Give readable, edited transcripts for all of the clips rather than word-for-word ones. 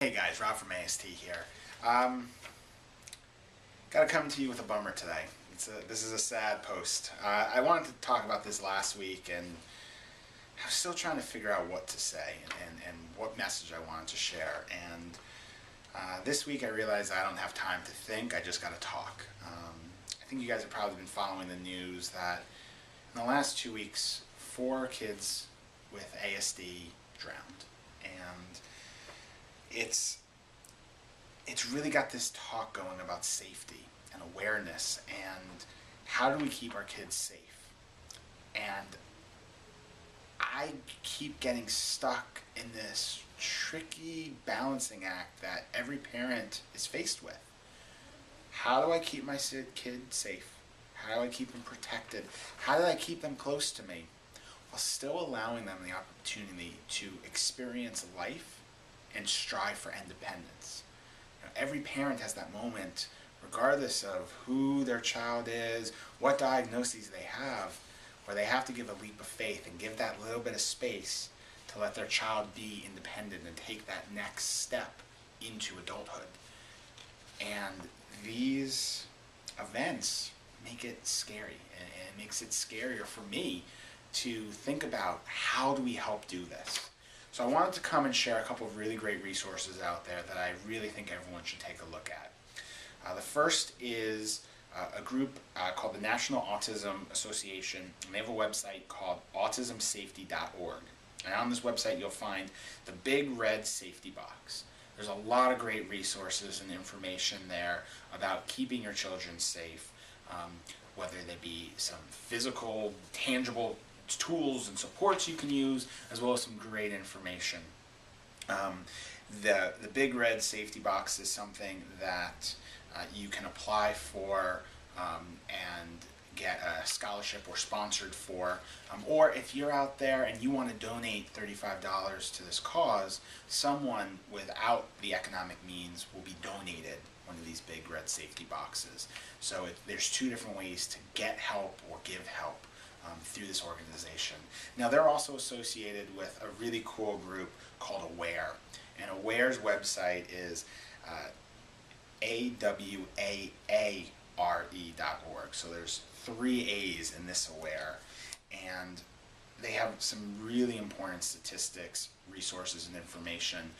Hey guys, Rob from AST here. Gotta come to you with a bummer today. This is a sad post. I wanted to talk about this last week, and I was still trying to figure out what to say and what message I wanted to share. And this week I realized I don't have time to think, I just gotta talk. I think you guys have probably been following the news that in the last 2 weeks, 4 kids with ASD drowned. And it's really got this talk going about safety and awareness and how do we keep our kids safe. And I keep getting stuck in this tricky balancing act that every parent is faced with. How do I keep my kid safe? How do I keep them protected? How do I keep them close to me while still allowing them the opportunity to experience life and strive for independence? Every parent has that moment, regardless of who their child is, what diagnoses they have, where they have to give a leap of faith and give that little bit of space to let their child be independent and take that next step into adulthood. And these events make it scary, and it makes it scarier for me to think about how do we help do this. So I wanted to come and share a couple of really great resources out there that I really think everyone should take a look at. The first is a group called the National Autism Association, and they have a website called autismsafety.org. And on this website you'll find the big red safety box. There's a lot of great resources and information there about keeping your children safe, whether they be some physical, tangible tools and supports you can use, as well as some great information. The big red safety box is something that you can apply for and get a scholarship or sponsored for, or if you're out there and you want to donate $35 to this cause, someone without the economic means will be donated one of these big red safety boxes. So there's 2 different ways to get help or give help through this organization. Now they're also associated with a really cool group called AWARE, and AWARE's website is AWAARE.org. So there's 3 A's in this AWARE, and they have some really important statistics, resources, and information.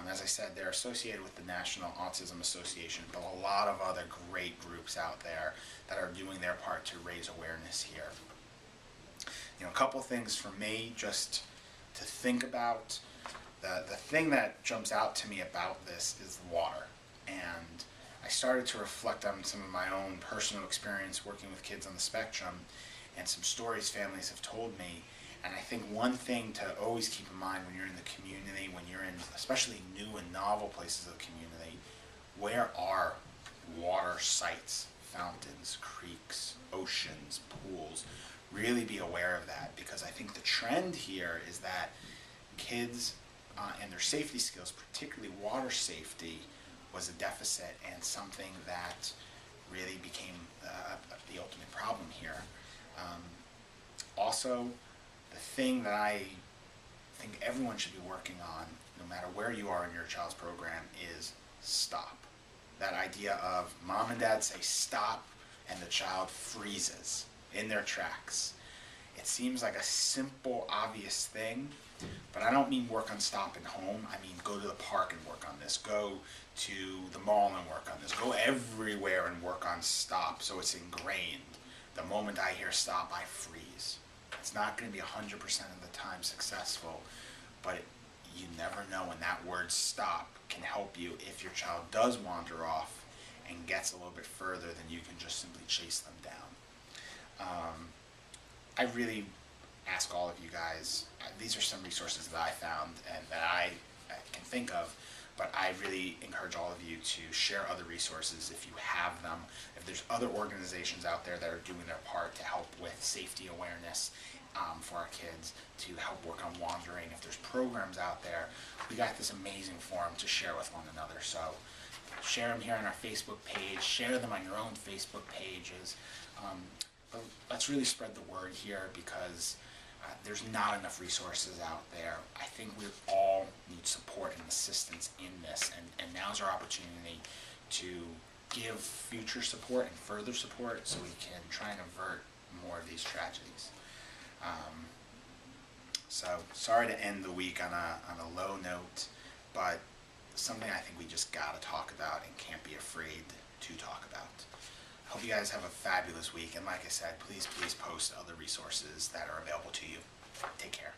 As I said, they're associated with the National Autism Association, but a lot of other great groups out there that are doing their part to raise awareness here. A couple things for me just to think about. The thing that jumps out to me about this is water. And I started to reflect on some of my own personal experience working with kids on the spectrum and some stories families have told me. And I think one thing to always keep in mind when you're in the community, when you're in especially new and novel places of the community, where are water sites, fountains, creeks, oceans, pools? Really be aware of that, because I think the trend here is that kids and their safety skills, particularly water safety, was a deficit and something that really became the ultimate problem here. Also, the thing that I think everyone should be working on, no matter where you are in your child's program, is stop. That idea of mom and dad say stop and the child freezes in their tracks. It seems like a simple, obvious thing, but I don't mean work on stop at home. I mean go to the park and work on this. Go to the mall and work on this. Go everywhere and work on stop so it's ingrained. The moment I hear stop, I freeze. It's not going to be 100% of the time successful, but you never know when that word stop can help you if your child does wander off and gets a little bit further than you can just simply chase them down. I really ask all of you guys, these are some resources that I found and that I can think of, but I really encourage all of you to share other resources if you have them. If there's other organizations out there that are doing their part to help with safety awareness for our kids, to help work on wandering, if there's programs out there, we got this amazing forum to share with one another. So share them here on our Facebook page, share them on your own Facebook pages. But let's really spread the word here, because There's not enough resources out there. I think we all need support and assistance in this, and now's our opportunity to give future support and further support so we can try and avert more of these tragedies. So sorry to end the week on a low note, but something I think we just gotta talk about and can't be afraid to talk about. I hope you guys have a fabulous week, and like I said, please post other resources that are available to you. Take care.